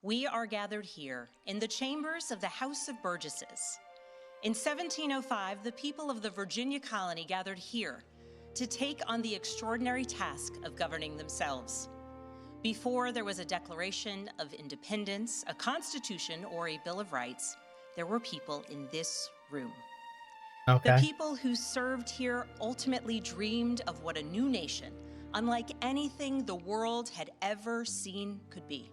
we are gathered here in the chambers of the House of Burgesses. In 1705, the people of the Virginia colony gathered here to take on the extraordinary task of governing themselves. Before there was a Declaration of Independence, a Constitution, or a Bill of Rights, there were people in this room. Okay. The people who served here ultimately dreamed of what a new nation, unlike anything the world had ever seen, could be.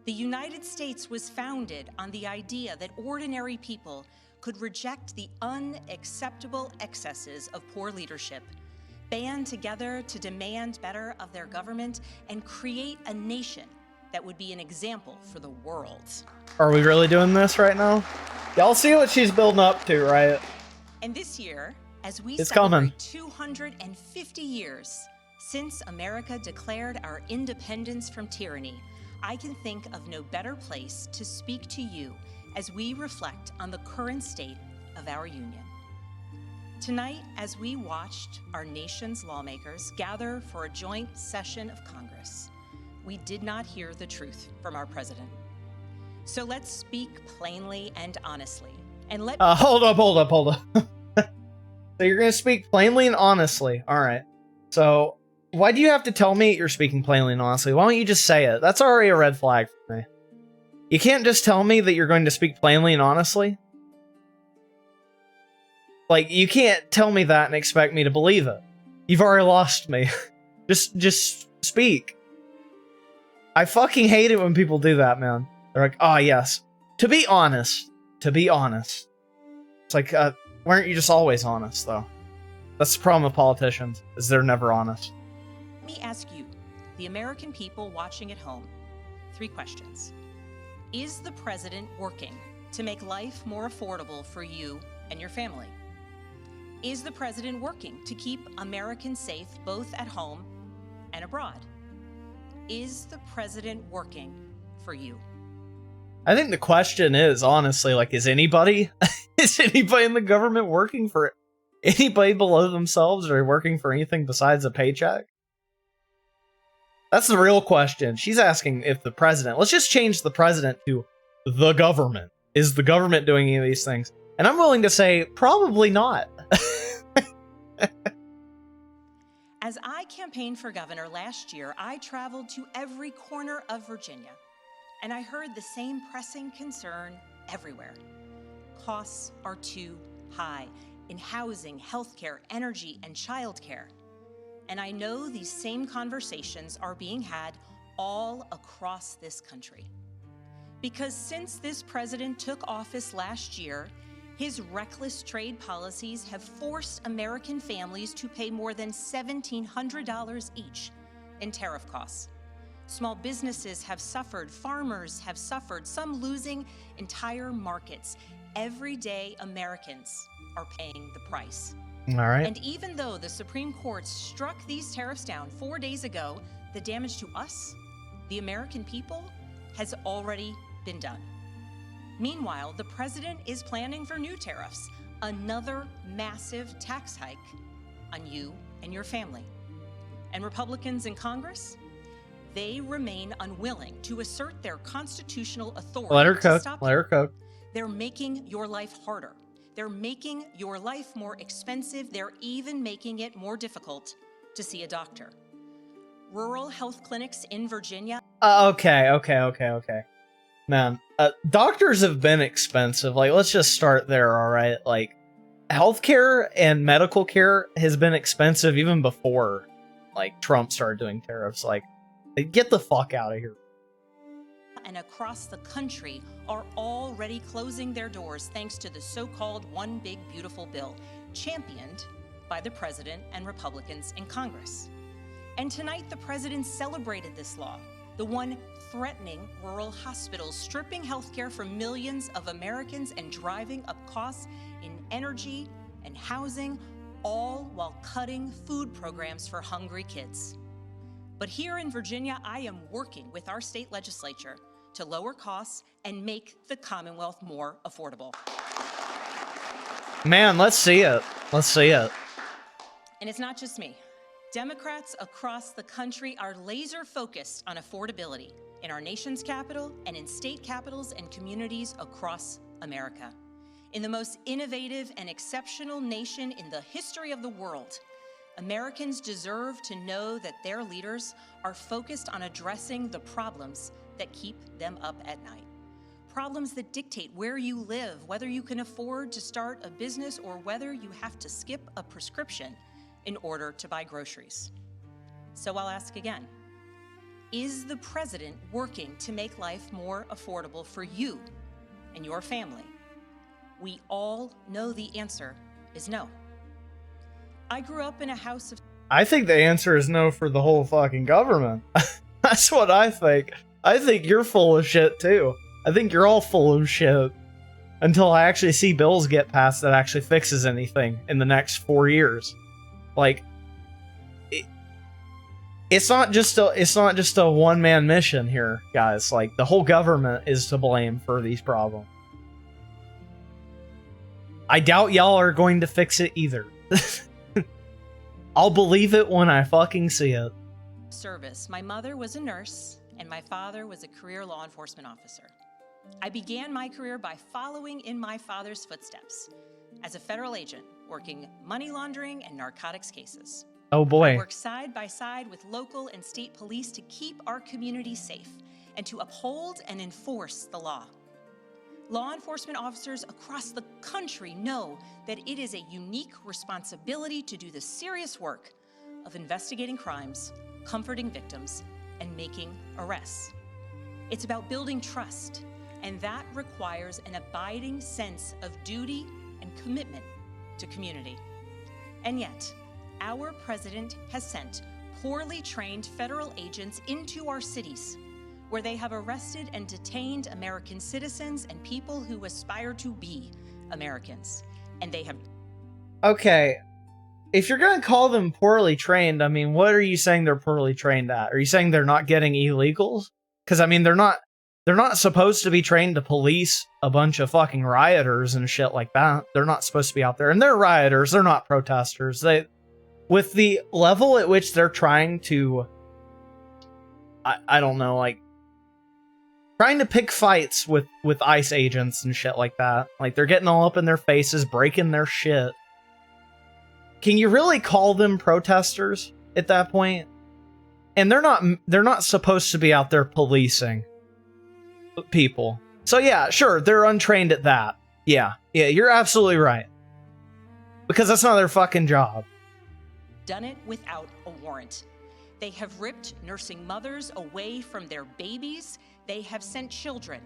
The United States was founded on the idea that ordinary people could reject the unacceptable excesses of poor leadership, band together to demand better of their government, and create a nation that would be an example for the world. Are we really doing this right now? Y'all see what she's building up to, right? And this year, as we It's celebrate coming. 250 years since America declared our independence from tyranny, I can think of no better place to speak to you as we reflect on the current state of our union. Tonight, as we watched our nation's lawmakers gather for a joint session of Congress, we did not hear the truth from our president. So let's speak plainly and honestly, and let— Hold up. So you're gonna speak plainly and honestly. All right. So why do you have to tell me you're speaking plainly and honestly? Why don't you just say it? That's already a red flag for me. You can't just tell me that you're going to speak plainly and honestly. Like, you can't tell me that and expect me to believe it. You've already lost me. Just speak. I fucking hate it when people do that, man. They're like, oh yes. To be honest. It's like, why aren't you just always honest, though? That's the problem with politicians, is they're never honest. Let me ask you, the American people watching at home, 3 questions. Is the president working to make life more affordable for you and your family? Is the president working to keep Americans safe both at home and abroad? Is the president working for you? I think the question is, honestly, like, is anybody in the government working for anybody below themselves, or working for anything besides a paycheck? That's the real question. She's asking if the president— let's just change the president to the government. Is the government doing any of these things? And I'm willing to say, probably not. As I campaigned for governor last year, I traveled to every corner of Virginia, and I heard the same pressing concern everywhere. Costs are too high in housing, healthcare, energy, and childcare. And I know these same conversations are being had all across this country. Because since this president took office last year, his reckless trade policies have forced American families to pay more than $1,700 each in tariff costs. Small businesses have suffered, farmers have suffered, some losing entire markets. Everyday Americans are paying the price. All right. And even though the Supreme Court struck these tariffs down 4 days ago, the damage to us, the American people, has already been done. Meanwhile, the president is planning for new tariffs, another massive tax hike on you and your family. And Republicans in Congress, they remain unwilling to assert their constitutional authority. Let her to cook. stop Let her cook. They're making your life harder. They're making your life more expensive. They're even making it more difficult to see a doctor. Rural health clinics in Virginia— Okay. Man, doctors have been expensive. Like, let's just start there, all right? Like, healthcare and medical care has been expensive even before, like, Trump started doing tariffs. Like, get the fuck out of here. and across the country are already closing their doors thanks to the so-called One Big Beautiful Bill, championed by the president and Republicans in Congress. And tonight, the president celebrated this law, the one threatening rural hospitals, stripping healthcare from millions of Americans and driving up costs in energy and housing, all while cutting food programs for hungry kids. But here in Virginia, I am working with our state legislature to lower costs and make the Commonwealth more affordable. Man, let's see it. Let's see it. And it's not just me. Democrats across the country are laser focused on affordability in our nation's capital and in state capitals and communities across America. In the most innovative and exceptional nation in the history of the world, Americans deserve to know that their leaders are focused on addressing the problems that keep them up at night. Problems that dictate where you live, whether you can afford to start a business or whether you have to skip a prescription in order to buy groceries. So I'll ask again, is the president working to make life more affordable for you and your family? We all know the answer is no. I grew up in a house of... I think the answer is no for the whole fucking government. That's what I think. I think you're full of shit too. I think you're all full of shit until I actually see bills get passed that actually fixes anything in the next 4 years. Like, it's not just a one-man mission here, guys. Like, the whole government is to blame for these problems. I doubt y'all are going to fix it either. I'll believe it when I fucking see it. Service. My mother was a nurse, and my father was a career law enforcement officer. I began my career by following in my father's footsteps as a federal agent, working money laundering and narcotics cases. Oh boy. I worked side by side with local and state police to keep our community safe and to uphold and enforce the law. Law enforcement officers across the country know that it is a unique responsibility to do the serious work of investigating crimes, comforting victims, and making arrests. It's about building trust, and that requires an abiding sense of duty and commitment to community. And yet, our president has sent poorly trained federal agents into our cities, where they have arrested and detained American citizens and people who aspire to be Americans. And they have... Okay, if you're going to call them poorly trained, I mean, what are you saying they're poorly trained at? Are you saying they're not getting illegals? Because, I mean, they're not supposed to be trained to police a bunch of fucking rioters and shit like that. They're not supposed to be out there. And they're rioters. They're not protesters. With the level at which they're trying to... I don't know, like... trying to pick fights with ICE agents and shit like that. Like, they're getting all up in their faces, breaking their shit. Can you really call them protesters at that point? And they're not supposed to be out there policing people. So yeah, sure, they're untrained at that. Yeah, you're absolutely right. Because that's not their fucking job. Done it without a warrant. They have ripped nursing mothers away from their babies. They have sent children,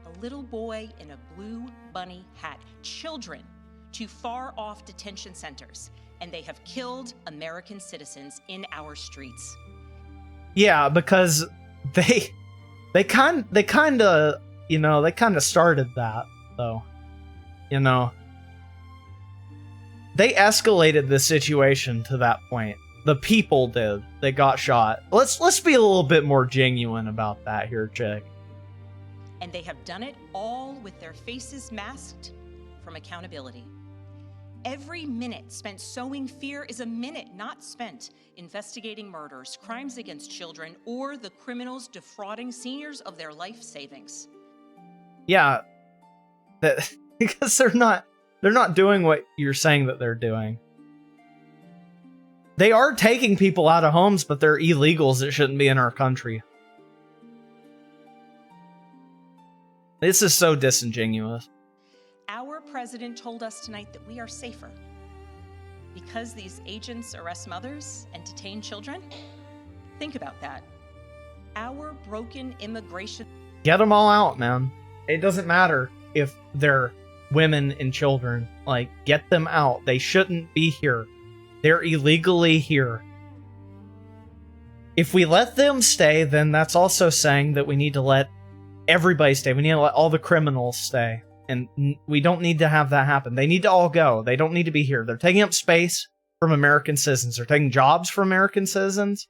a little boy in a blue bunny hat, children to far-off detention centers, and they have killed American citizens in our streets. Yeah, because they kind of started that, though. You know, they escalated the situation to that point. The people did. They got shot. Let's be a little bit more genuine about that here, Chick. And they have done it all with their faces masked from accountability. Every minute spent sowing fear is a minute not spent investigating murders, crimes against children, or the criminals defrauding seniors of their life savings. Yeah, because they're not doing what you're saying that they're doing. They are taking people out of homes, but they're illegals that shouldn't be in our country. This is so disingenuous. Our president told us tonight that we are safer because these agents arrest mothers and detain children. Think about that. Our broken immigration... Get them all out, man. It doesn't matter if they're women and children. Like, get them out. They shouldn't be here. They're illegally here. If we let them stay, then that's also saying that we need to let everybody stay. We need to let all the criminals stay. And we don't need to have that happen. They need to all go. They don't need to be here. They're taking up space from American citizens. They're taking jobs from American citizens.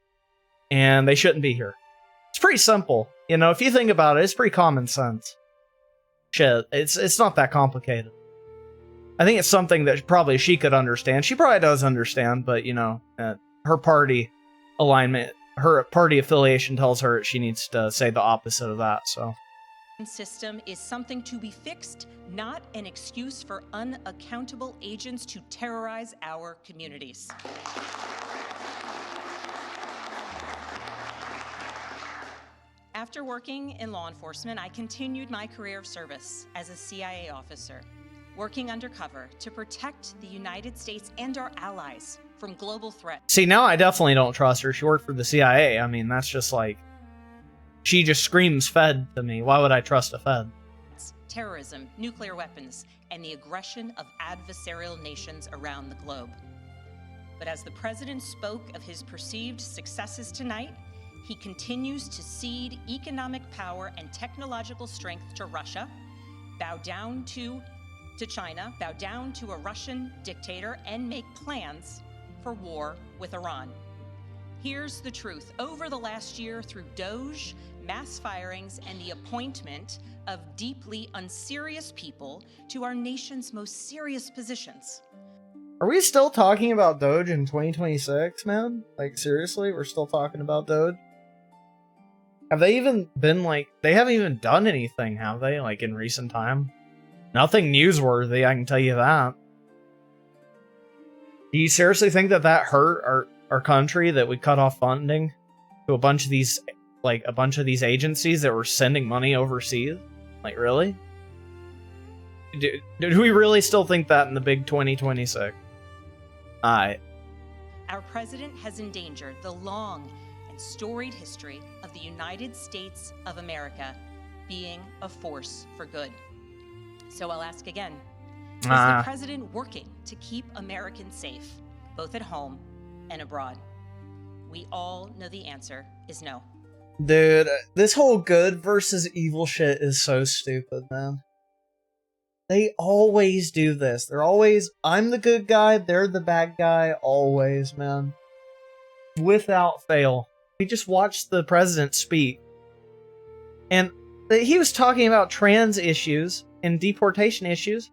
And they shouldn't be here. It's pretty simple. You know, if you think about it, it's pretty common sense. Shit, it's not that complicated. I think it's something that probably she could understand. She probably does understand, but, you know, her party alignment, her party affiliation tells her she needs to say the opposite of that, so. System is something to be fixed, not an excuse for unaccountable agents to terrorize our communities. After working in law enforcement, I continued my career of service as a CIA officer, working undercover to protect the United States and our allies from global threats. See, now I definitely don't trust her. She worked for the CIA. I mean, that's just like, she just screams Fed to me. Why would I trust a Fed? Terrorism, nuclear weapons, and the aggression of adversarial nations around the globe. But as the president spoke of his perceived successes tonight, he continues to cede economic power and technological strength to Russia, bow down to China, bow down to a Russian dictator, and make plans for war with Iran. Here's the truth. Over the last year, through Doge, mass firings, and the appointment of deeply unserious people to our nation's most serious positions. Are we still talking about Doge in 2026, man? Like, seriously? We're still talking about Doge? Have they even been, like, they haven't even done anything, have they? Like, in recent time? Nothing newsworthy, I can tell you that. Do you seriously think that that hurt our country, that we cut off funding to a bunch of these, like, a bunch of these agencies that were sending money overseas? Like, really? Do we really still think that in the big 2026? Alright. Our president has endangered the long and storied history of the United States of America being a force for good. So I'll ask again, is the president working to keep Americans safe, both at home and abroad? We all know the answer is no. Dude, this whole good versus evil shit is so stupid, man. They always do this. They're always, I'm the good guy, they're the bad guy, always, man. Without fail. We just watched the president speak. And he was talking about trans issues and deportation issues.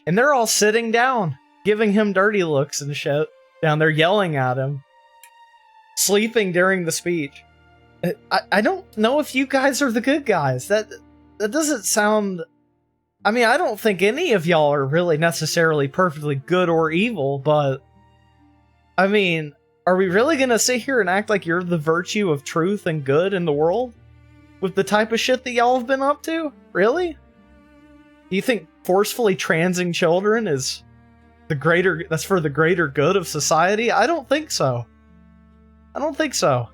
And they're all sitting down, giving him dirty looks and shit. Down there yelling at him. Sleeping during the speech. I don't know if you guys are the good guys. That doesn't sound... I mean, I don't think any of y'all are really necessarily perfectly good or evil, but... I mean, are we really gonna sit here and act like you're the virtue of truth and good in the world? With the type of shit that y'all have been up to? Really? Do you think forcefully transing children is that's for the greater good of society? I don't think so. I don't think so.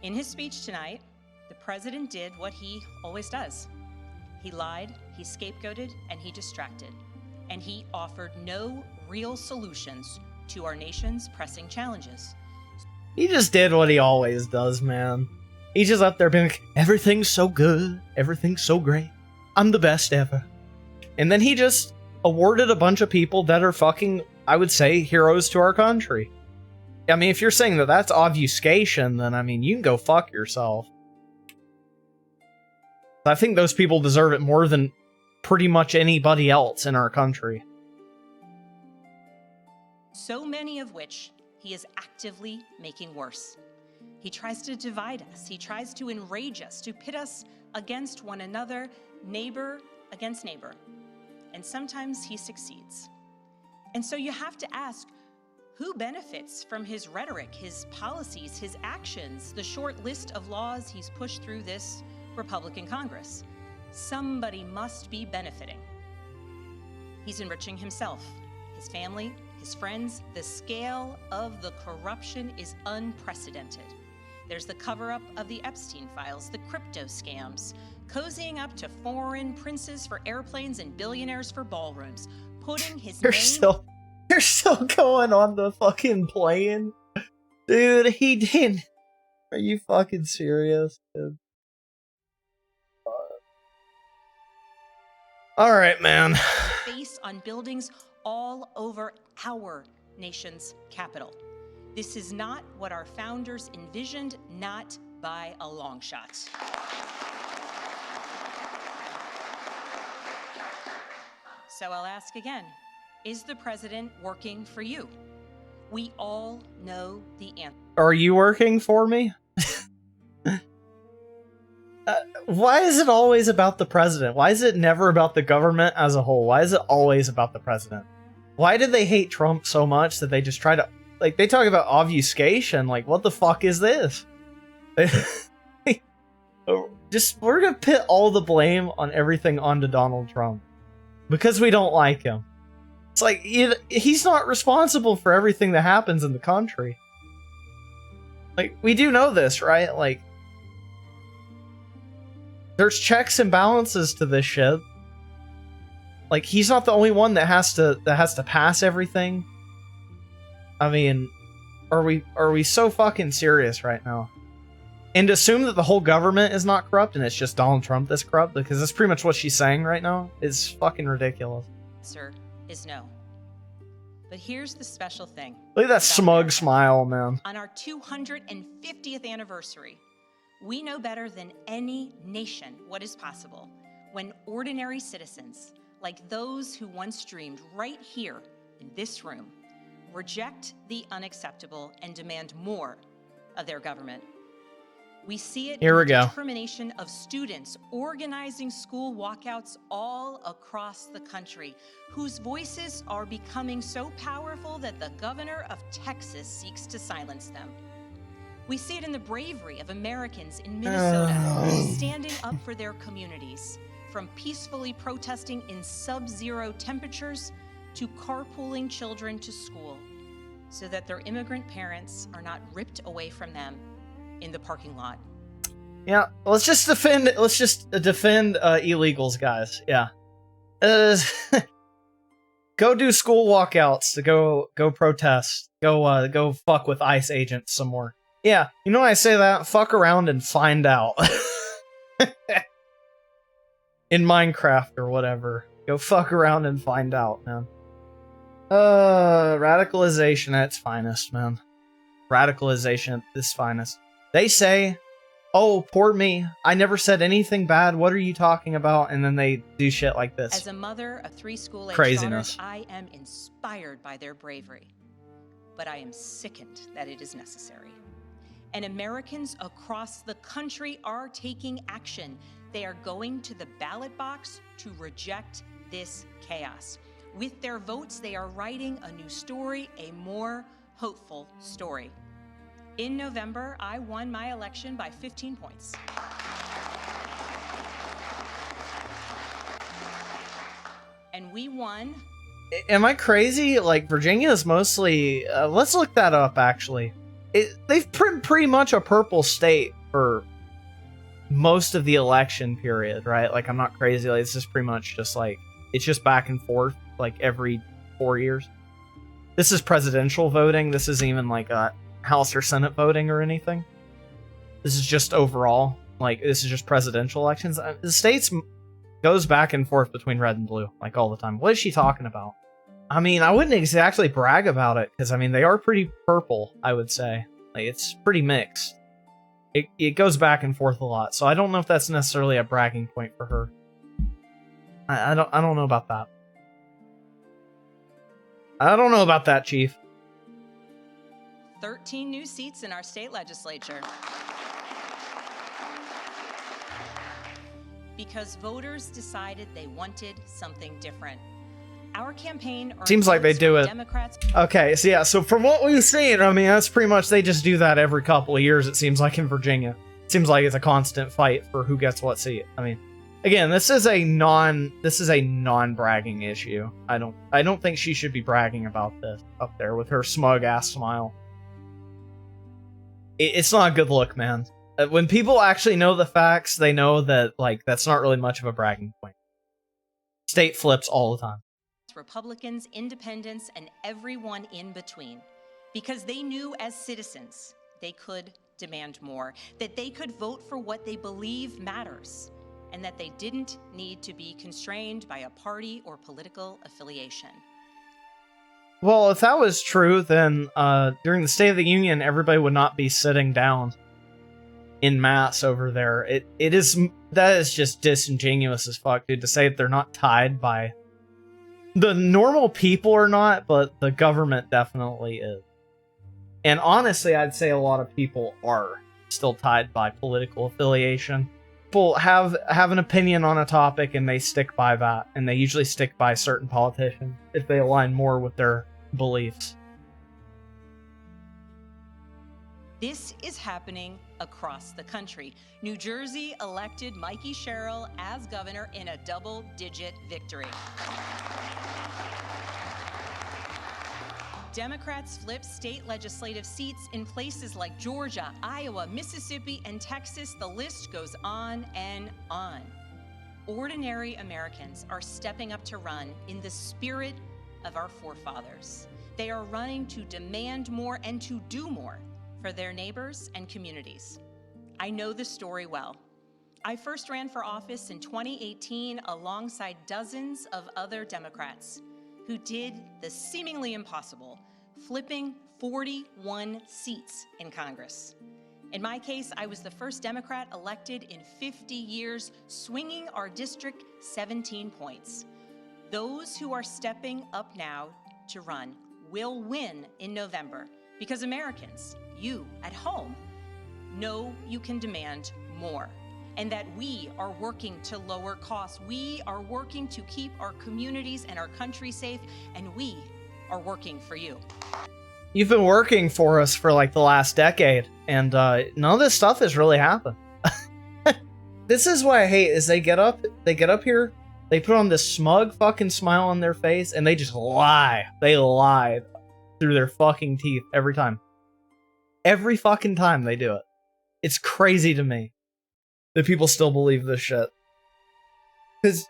In his speech tonight, the president did what he always does. He lied, he scapegoated, and he distracted. And he offered no real solutions to our nation's pressing challenges. He just did what he always does, man. He's just up there being like, everything's so good, everything's so great, I'm the best ever. And then he just awarded a bunch of people that are fucking, I would say, heroes to our country. I mean, if you're saying that that's obfuscation, then, I mean, you can go fuck yourself. I think those people deserve it more than pretty much anybody else in our country. So many of which he is actively making worse. He tries to divide us. He tries to enrage us, to pit us against one another, neighbor against neighbor. And sometimes he succeeds. And so you have to ask, who benefits from his rhetoric, his policies, his actions, the short list of laws he's pushed through this Republican Congress? Somebody must be benefiting. He's enriching himself, his family, his friends. The scale of the corruption is unprecedented. There's the cover-up of the Epstein files, the crypto scams, cozying up to foreign princes for airplanes and billionaires for ballrooms, putting his name... You're still going on the fucking plane? Dude, he didn't... Are you fucking serious, dude? Alright, man. Face on buildings all over our nation's capital. This is not what our founders envisioned, not by a long shot. So I'll ask again, is the president working for you? We all know the answer. Are you working for me? Why is it always about the president? Why is it never about the government as a whole? Why is it always about the president? Why do they hate Trump so much that they just try to, like, they talk about obfuscation? Like, what the fuck is this? We're gonna pit all the blame on everything onto Donald Trump because we don't like him. It's like, he's not responsible for everything that happens in the country. Like, we do know this, right? Like, there's checks and balances to this shit. Like, he's not the only one that has to pass everything. I mean, are we so fucking serious right now? And assume that the whole government is not corrupt and it's just Donald Trump that's corrupt, because that's pretty much what she's saying right now. It's fucking ridiculous. Answer is no. But here's the special thing. Look at that smug smile, man. On our 250th anniversary, we know better than any nation what is possible when ordinary citizens, like those who once dreamed right here in this room, reject the unacceptable and demand more of their government. We see it in the determination of students organizing school walkouts all across the country, whose voices are becoming so powerful that the governor of Texas seeks to silence them. We see it in the bravery of Americans in Minnesota standing up for their communities, from peacefully protesting in sub-zero temperatures to carpooling children to school, so that their immigrant parents are not ripped away from them in the parking lot. Yeah, let's just defend illegals, guys. Yeah. Go do school walkouts, go protest, go fuck with ICE agents some more. Yeah, you know when I say that? Fuck around and find out. In Minecraft or whatever. Go fuck around and find out, man. Radicalization at its finest, man. Radicalization at its finest. They say, oh, poor me, I never said anything bad, what are you talking about? And then they do shit like this. As a mother of 3 school-aged Craziness. daughters, I am inspired by their bravery, but I am sickened that it is necessary. And Americans across the country are taking action. They are going to the ballot box to reject this chaos. With their votes, they are writing a new story, a more hopeful story. In November, I won my election by 15 points. And we won. Am I crazy? Like, Virginia is mostly... let's look that up, actually. They've pretty much a purple state for most of the election period, right? Like, I'm not crazy. Like, it's just pretty much just like... It's just back and forth, like, every 4 years. This is presidential voting. This isn't even, like, House or Senate voting or anything. This is just overall. Like, this is just presidential elections. The states goes back and forth between red and blue, like, all the time. What is she talking about? I mean, I wouldn't exactly brag about it, because, I mean, they are pretty purple, I would say. Like, it's pretty mixed. It goes back and forth a lot, so I don't know if that's necessarily a bragging point for her. I don't know about that. I don't know about that, Chief. 13 new seats in our state legislature. Because voters decided they wanted something different. Our campaign seems like they do it. Democrats. Okay, so yeah, so from what we've seen, I mean, that's pretty much, they just do that every couple of years, it seems like, in Virginia. It seems like it's a constant fight for who gets what seat. I mean, again, this is a non-bragging issue. I don't think she should be bragging about this up there with her smug ass smile. It's not a good look, man. When people actually know the facts, they know that, like, that's not really much of a bragging point. State flips all the time. Republicans, independents, and everyone in between, because they knew as citizens they could demand more, that they could vote for what they believe matters, and that they didn't need to be constrained by a party or political affiliation. Well, if that was true, then during the State of the Union, everybody would not be sitting down in mass over there. That is just disingenuous as fuck, dude, to say that they're not tied by... The normal people are not, but the government definitely is. And honestly, I'd say a lot of people are still tied by political affiliation. People have an opinion on a topic and they stick by that, and they usually stick by certain politicians if they align more with their beliefs. This is happening across the country. New Jersey elected Mikey Sherrill as governor in a double-digit victory. Democrats flip state legislative seats in places like Georgia, Iowa, Mississippi, and Texas. The list goes on and on. Ordinary Americans are stepping up to run in the spirit of our forefathers. They are running to demand more and to do more for their neighbors and communities. I know this story well. I first ran for office in 2018 alongside dozens of other Democrats who did the seemingly impossible, flipping 41 seats in Congress. In my case, I was the first Democrat elected in 50 years, swinging our district 17 points. Those who are stepping up now to run will win in November because Americans, you at home, know you can demand more, and that we are working to lower costs. We are working to keep our communities and our country safe, and we are working for you. You've been working for us for like the last decade, and none of this stuff has really happened. This is what I hate, is they get up here, they put on this smug fucking smile on their face, and they just lie. They lie through their fucking teeth every time. Every fucking time they do it. It's crazy to me that people still believe this shit. Because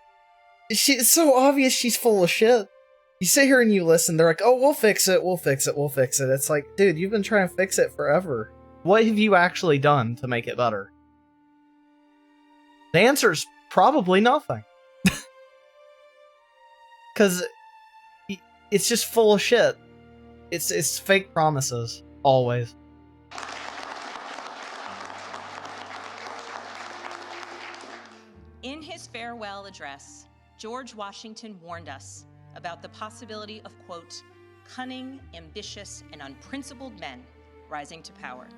it's so obvious she's full of shit. You sit here and you listen, they're like, oh, we'll fix it, we'll fix it, we'll fix it. It's like, dude, you've been trying to fix it forever. What have you actually done to make it better? The answer's probably nothing. Because it's just full of shit. It's fake promises, always. In his farewell address, George Washington warned us about the possibility of, quote, cunning, ambitious, and unprincipled men rising to power.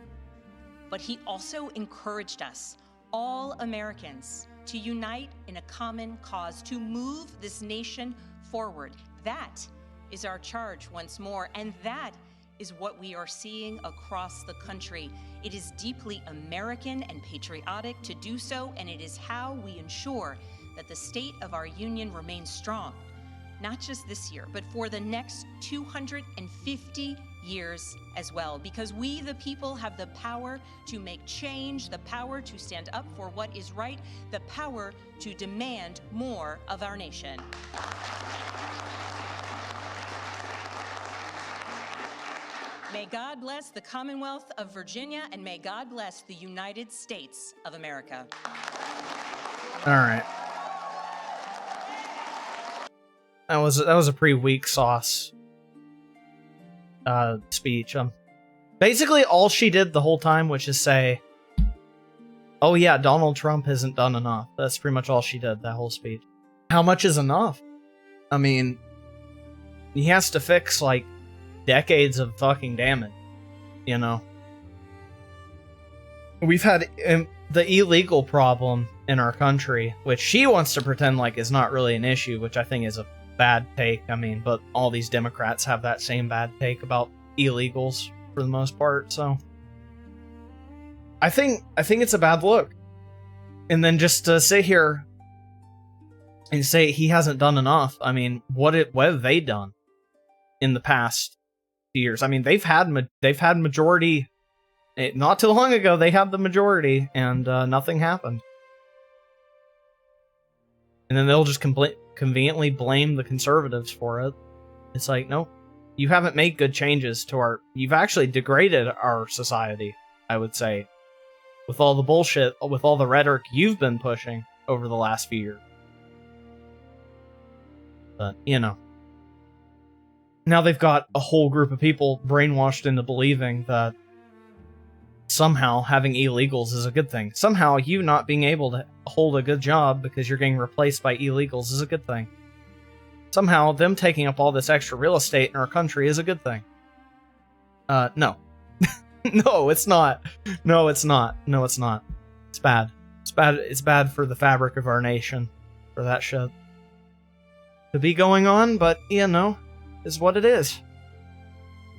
But he also encouraged us, all Americans, to unite in a common cause, to move this nation forward. That is our charge once more, and that is what we are seeing across the country. It is deeply American and patriotic to do so, and it is how we ensure that the state of our union remains strong, not just this year, but for the next 250 years as well, because we, the people, have the power to make change, the power to stand up for what is right, the power to demand more of our nation. May God bless the Commonwealth of Virginia, and may God bless the United States of America. All right. That was a pretty weak sauce speech. Basically all she did the whole time was just say, oh yeah, Donald Trump hasn't done enough. That's pretty much all she did, that whole speech. How much is enough? I mean, he has to fix like decades of fucking damage, you know? We've had the illegal problem in our country, which she wants to pretend like is not really an issue, which I think is a bad take. I mean, but all these Democrats have that same bad take about illegals for the most part, so I think it's a bad look. And then just to sit here and say he hasn't done enough, I mean, what have they done in the past years? I mean, they've had majority. Not too long ago, they had the majority, and nothing happened. And then they'll just conveniently blame the conservatives for it. It's like, no, you haven't made good changes to our... You've actually degraded our society, I would say, with all the bullshit, with all the rhetoric you've been pushing over the last few years. But, you know. Now they've got a whole group of people brainwashed into believing that somehow having illegals is a good thing. Somehow you not being able to hold a good job because you're getting replaced by illegals is a good thing. Somehow them taking up all this extra real estate in our country is a good thing. No. No, it's not. No, it's not. No, it's not. It's bad. It's bad. It's bad for the fabric of our nation for that shit to be going on, but, you know, is what it is.